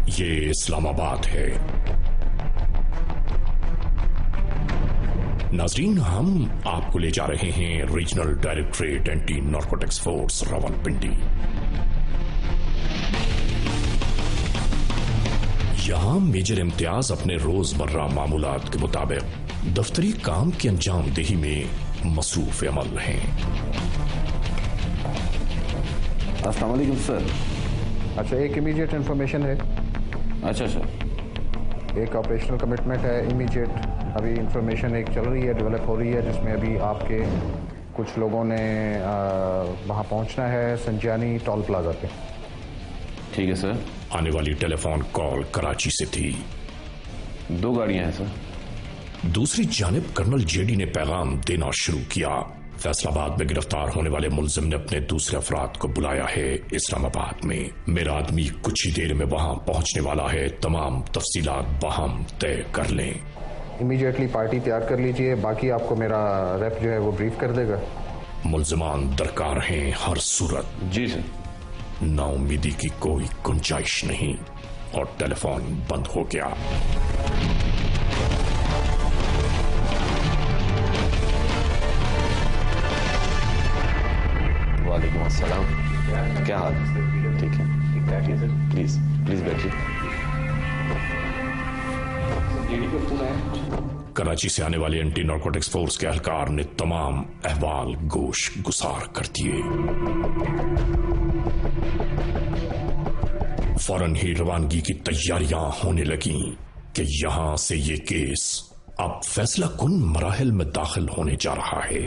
ये इस्लामाबाद है। नाजरीन, हम आपको ले जा रहे हैं regional directorate anti narcotics force Rawalpindi. यहां मेजर इम्तियाज अपने रोजमर्रा मामूलात के मुताबिक दफ्तरी काम की अंजामदेही में मसरूफ अमल हैं। अस्सलाम वालेकुम सर। अच्छा, एक इमीडिएट इन्फॉर्मेशन है। अच्छा सर। एक ऑपरेशनल कमिटमेंट है इमीडिएट। अभी इंफॉर्मेशन एक चल रही है, डेवलप हो रही है, जिसमें अभी आपके कुछ लोगों ने वहाँ पहुँचना है संजानी टोल प्लाजा पे। ठीक है सर। आने वाली टेलीफोन कॉल कराची से थी। 2 गाड़ियां हैं सर। दूसरी जानिब कर्नल जेडी ने पैगाम देना शुरू किया। फैसलाबाद में गिरफ्तार होने वाले मुलजिम ने अपने दूसरे अफराद को बुलाया है इस्लामाबाद में। मेरा आदमी कुछ ही देर में वहां पहुंचने वाला है। तमाम तफसीलात बाहम तय कर लें। इमीडिएटली पार्टी तैयार कर लीजिए, बाकी आपको मेरा रेप जो है वो ब्रीफ कर देगा। मुलजिमान दरकार हैं हर सूरत। जी सर। नाउमीदी की कोई गुंजाइश नहीं। और टेलीफोन बंद हो गया। वालेकुम अस्सलाम। क्या हाल है? ठीक है। प्लीज प्लीज बैठिए। कराची से आने वाले एंटी नारकोटिक्स फोर्स के एहलकार ने तमाम अहवाल गोश गुसार कर दिए। फौरन ही रवानगी की तैयारियां होने लगीं कि यहां से ये केस अब फैसला कुन मराहिल में दाखिल होने जा रहा है।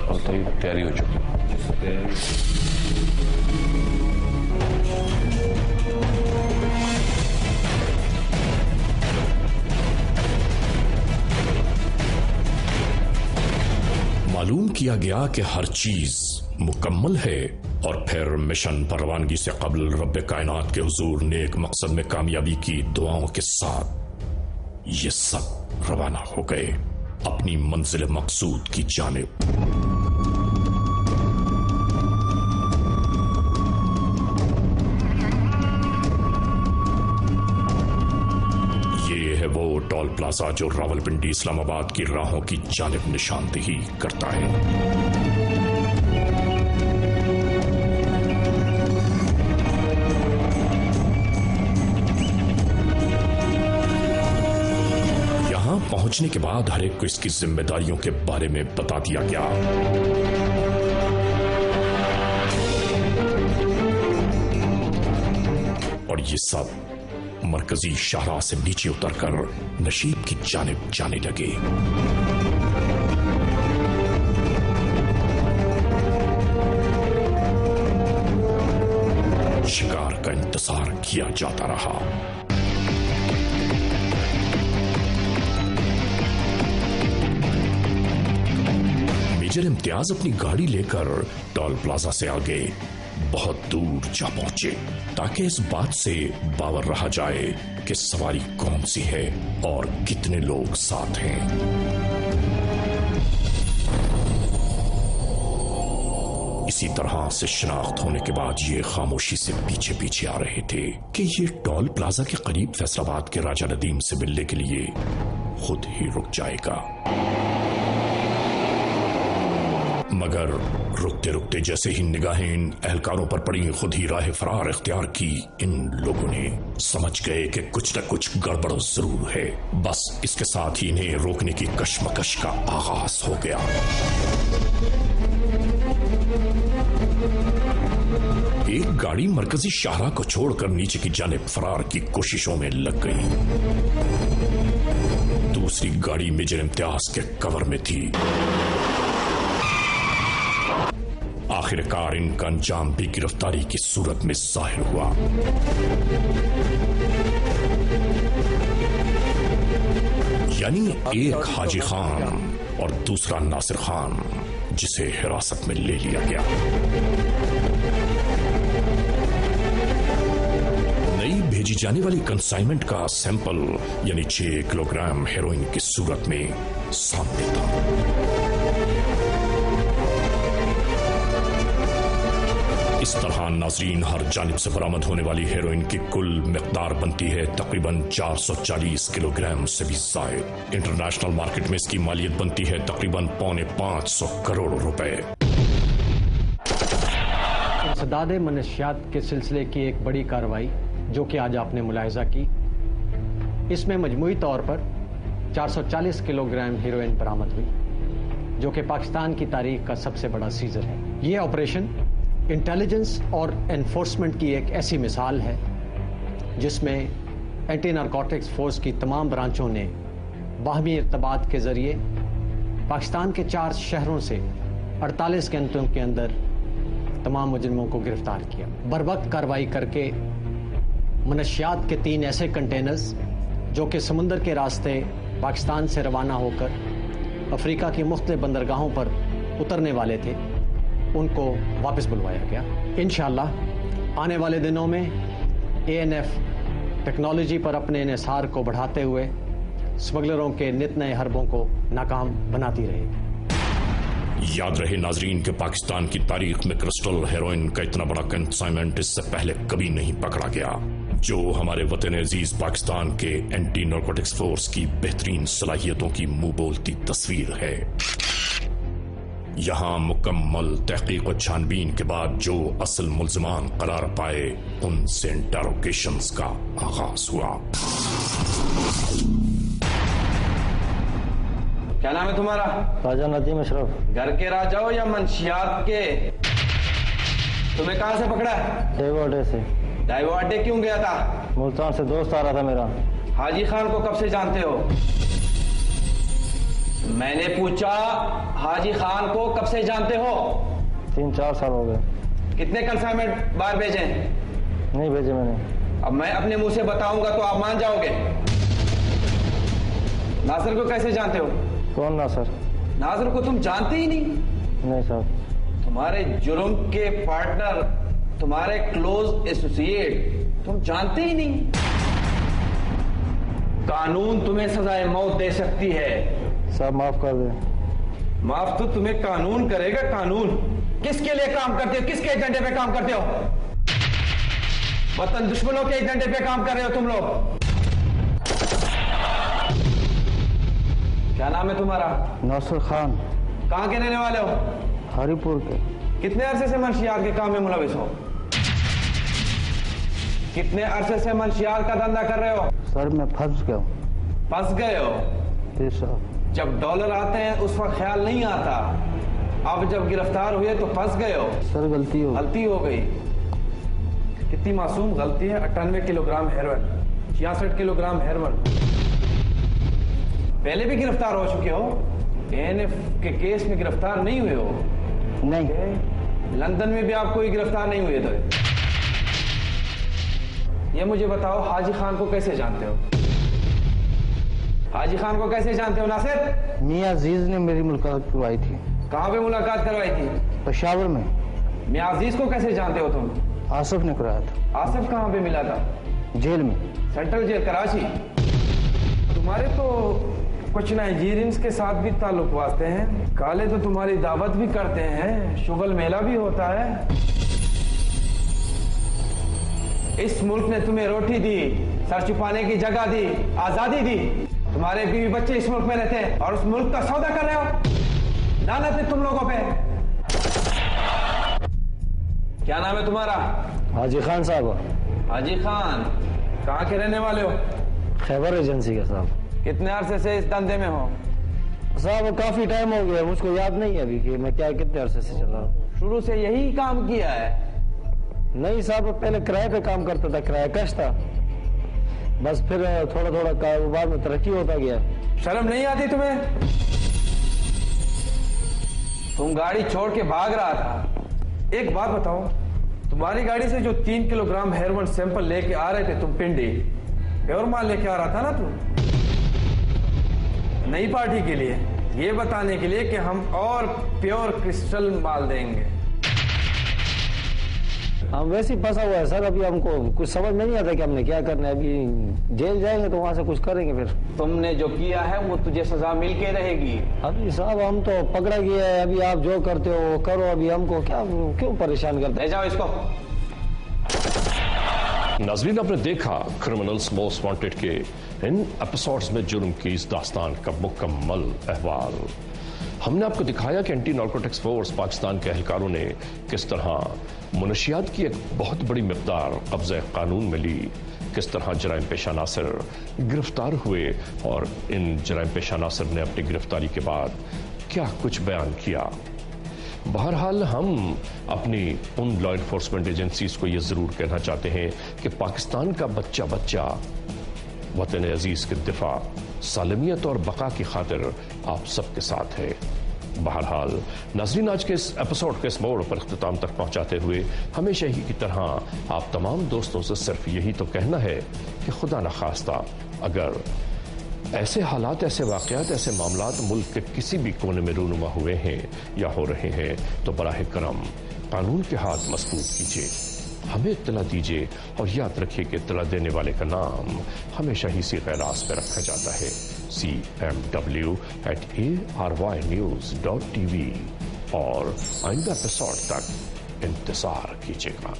और तैयारी हो चुकी। मालूम किया गया कि हर चीज मुकम्मल है और फिर मिशन पर रवानगी से कबल रब्बे कायनात के हुजूर नेक मकसद में कामयाबी की दुआओं के साथ ये सब रवाना हो गए अपनी मंजिल मकसूद की जानिब। ये है वो टोल प्लाजा जो रावलपिंडी इस्लामाबाद की राहों की जानिब निशानदेही करता है। पहुंचने के बाद हर एक को इसकी जिम्मेदारियों के बारे में बता दिया गया। और ये सब मरकजी शाहराह से नीचे उतरकर नशीब की जानिब जाने लगे। शिकार का इंतजार किया जाता रहा। मेजर इम्तियाज अपनी गाड़ी लेकर टोल प्लाजा से आगे बहुत दूर जा पहुंचे ताकि इस बात से बावर रहा जाए कि सवारी कौन सी है और कितने लोग साथ हैं। इसी तरह से शिनाख्त होने के बाद ये खामोशी से पीछे पीछे आ रहे थे कि ये टोल प्लाजा के करीब फैसलाबाद के राजा नदीम से मिलने के लिए खुद ही रुक जाएगा। मगर रुकते रुकते जैसे ही निगाहें इन एहलकारों पर पड़ी, खुद ही राह फरार इख्तियार की। इन लोगों ने समझ गए कि कुछ न कुछ गड़बड़ जरूर है। बस इसके साथ ही इन्हें रोकने की कश्मकश का आगाज हो गया। एक गाड़ी मरकजी शाहराह को छोड़कर नीचे की जानिब फरार की कोशिशों में लग गई। दूसरी गाड़ी मेजर इम्तियाज के कवर में थी। आखिरकार इनका अंजाम भी गिरफ्तारी की सूरत में जाहिर हुआ। यानी एक हाजी खान और दूसरा नासिर खान, जिसे हिरासत में ले लिया गया। नई भेजी जाने वाली कंसाइनमेंट का सैंपल यानी 6 किलोग्राम हेरोइन की सूरत में सामने था। اس طرح ناظرین ہر جانب سے برآمد ہونے والی ہیروئن کی کل مقدار بنتی ہے تقریباً 440 کلو گرام سے بھی زائد۔ انٹرنیشنل مارکیٹ میں اس کی مالیت بنتی ہے تقریباً 550 کروڑ روپے۔ انسداد منشیات کے سلسلے کی ایک بڑی کارروائی جو کہ آج آپ نے ملاحظہ کی، اس میں مجموعی طور پر 440 کلو گرام ہیروئن برآمد ہوئی، جو کہ پاکستان کی تاریخ کا سب سے بڑا سیزر ہے۔ یہ آپریشن انٹیلیجنس اور انفورسمنٹ کی ایک ایسی مثال ہے جس میں اینٹی نارکوٹکس فورس کی تمام برانچوں نے باہمی ارتباط کے ذریعے پاکستان کے 4 شہروں سے 48 گھنٹوں کے اندر تمام مجرموں کو گرفتار کیا۔ بروقت کارروائی کر کے منشیات کے 3 ایسے کنٹینرز جو کہ سمندر کے راستے پاکستان سے روانہ ہو کر افریقہ کی مختلف بندرگاہوں پر اترنے والے تھے، ان کو واپس بلوایا گیا۔ انشاءاللہ آنے والے دنوں میں ANF ٹیکنالوجی پر اپنے انحصار کو بڑھاتے ہوئے اسمگلروں کے نت نئے حربوں کو ناکام بناتی رہے گی۔ یاد رہے ناظرین کہ پاکستان کی تاریخ میں کرسٹل ہیروئن کا اتنا بڑا کنسائنمنٹ اس سے پہلے کبھی نہیں پکڑا گیا، جو ہمارے وطن عزیز پاکستان کے اینٹی نارکوٹکس فورس کی بہترین صلاحیتوں کی منہ بولتی تصویر ہے۔ یہاں مکمل تحقیق و چھانبین کے بعد جو اصل ملزمان قرار پائے ان سے انٹروگیشنز کا آغاز ہوا۔ کیا نام ہے تمہارا؟ راجہ ندیم اشرف۔ گھر کے راجہ ہو یا منشیات کے؟ تمہیں کہاں سے پکڑا ہے؟ ڈیوو اڈے سے۔ ڈائیو اڈے کیوں گیا تھا؟ ملتان سے دوست آ رہا تھا میرا۔ حاجی خان کو کب سے جانتے ہو؟ میں نے پوچھا حاجی خان کو کب سے جانتے ہو؟ 3-4 سال ہو گئے۔ کتنے کنسائنمنٹ باہر بھیجے؟ نہیں بھیجے میں نے۔ اب میں اپنے منہ سے بتاؤں گا تو آپ مان جاؤ گے۔ ناصر کو کیسے جانتے ہو؟ کون ناصر؟ ناصر کو تم جانتے ہی نہیں؟ نہیں صاحب۔ تمہارے جرم کے پارٹنر، تمہارے کلوز ایسوسیٹ تم جانتے ہی نہیں۔ قانون تمہیں سزائے موت دے سکتی ہے۔ صاحب معاف کر دیں۔ معاف تو تمہیں قانون کرے گا۔ قانون کس کے لیے کام کرتے ہو؟ کس کے ایجنڈے پہ کام کرتے ہو؟ وطن دشمنوں کے ایجنڈے پہ کام کر رہے ہو تم لوگ۔ کیا نام ہے تمہارا؟ ناصر خان۔ کہاں کے رہنے والے ہو؟ ہری پور کے۔ کتنے عرصے سے منشیات کے کام میں ملوث ہو؟ کتنے عرصے سے منشیات کا دھندا کر رہے ہو؟ سر میں پھنس گیا ہوں۔ پھنس گئے ہو؟ جی صاحب۔ جب ڈالر آتے ہیں اس وقت خیال نہیں آتا، اب جب گرفتار ہوئے تو پھنس گئے ہو۔ سر غلطی ہو گئی۔ کتنی معصوم غلطی ہے؟ 98 kilo gram heroine, 66 kilo gram heroine. پہلے بھی گرفتار ہو چکے ہو؟ ANF کے کیس میں گرفتار نہیں ہوئے ہو؟ نہیں۔ لندن میں بھی آپ کوئی گرفتار نہیں ہوئے تھے؟ یہ مجھے بتاؤ حاجی خان کو کیسے جانتے ہو؟ حاجی خان کو کیسے جانتے ہو ناصر؟ میاں عزیز نے میری ملاقات کروائی تھی۔ کہاں پہ ملاقات کروائی تھی؟ پشاور میں۔ میاں عزیز کو کیسے جانتے ہو تم؟ آصف نے کرایا تھا۔ آصف کہاں پہ ملا تھا؟ جیل میں۔ Central jail Karachi. تمہارے تو کچھ نائجیرینز کے ساتھ بھی تعلق واسطے ہیں، کالے تو تمہاری دعوت بھی کرتے ہیں، شغل میلہ بھی ہوتا ہے۔ اس ملک نے تمہیں روٹی دی، سر چھپانے کی جگہ دی، آزادی دی، تمہارے بیوی بچے اس ملک میں رہتے ہیں اور اس ملک کا سودا کر رہے ہو۔ لعنت ہے تم لوگوں پہ۔ کیا نام ہے تمہارا؟ حاجی خان صاحب۔ حاجی خان، کہاں کے رہنے والے ہو؟ خیبر ایجنسی کا صاحب۔ کتنے عرصے سے اس دھندے میں ہو؟ صاحب کافی ٹائم ہو گیا، مجھ کو یاد نہیں ہے ابھی کہ میں کتنے عرصے سے چل رہا ہوں۔ شروع سے یہی کام کیا ہے؟ نہیں صاحب، پہلے کرائے پہ کام کرتا تھا، کرایہ کش تھا، بس پھر تھوڑا تھوڑا کاروبار میں ترقی ہوتا گیا۔ شرم نہیں آتی تمہیں؟ تم گاڑی چھوڑ کے بھاگ رہا تھا۔ ایک بات بتاؤ، تمہاری گاڑی سے جو 3 کلو گرام ہیروئن سیمپل لے کے آ رہے تھے تم پنڈی، پیور مال لے کے آ رہا تھا نا تم؟ نئی پارٹی کے لیے یہ بتانے کے لیے کہ ہم اور پیور کرسٹل مال دیں گے۔ हम वैसे ही फंसा हुआ है सर, अभी हमको कुछ समझ में नहीं आता कि हमने क्या करना है। अभी जेल जाएंगे तो वहाँ से कुछ करेंगे फिर। तुमने जो किया है वो तुझे सजा मिल के रहेगी। अभी साहब हम तो पकड़ा गया है, अभी आप जो करते हो वो करो, अभी हमको क्या क्यों परेशान करते? ले जाओ इसको। नाज़रीन, आपने देखा क्रिमिनल्स मोस्ट वांटेड के इन एपिसोड्स में जुर्म की इस दास्तान का मुकम्मल अहवाल। हमने आपको दिखाया कि एंटी नारकोटिक्स फोर्स पाकिस्तान के एहलकारों ने किस तरह मुनशियात की एक बहुत बड़ी मिकदार कब्ज़े कानून में ली, किस तरह जराइम पेशा नासिर गिरफ्तार हुए और इन जराइम पेशा नासिर ने अपनी गिरफ्तारी के बाद क्या कुछ बयान किया। बहरहाल हम अपनी उन लॉ इन्फोर्समेंट एजेंसीज को यह जरूर कहना चाहते हैं कि पाकिस्तान का बच्चा बच्चा वतन अजीज के दिफा, सालमियत और बका की खातिर आप सबके साथ है। बहरहाल नाज़रीन, आज के इस एपिसोड के इस मोड़ पर इख्तिताम तक पहुंचाते हुए हमेशा ही की तरह आप तमाम दोस्तों से सिर्फ यही तो कहना है कि खुदा न खास्ता अगर ऐसे हालात, ऐसे वाक़यात, ऐसे मामलात मुल्क के किसी भी कोने में रूनुमा हुए हैं या हो रहे हैं तो बराह करम कानून के हाथ मजबूत कीजिए, हमें इत्तला दीजिए और याद रखिए कि इत्तला देने वाले का नाम हमेशा ही सीग़े रास पे रखा जाता है, cmw@arYnews.tv। और आइंदा एपिसोड तक इंतजार कीजिएगा।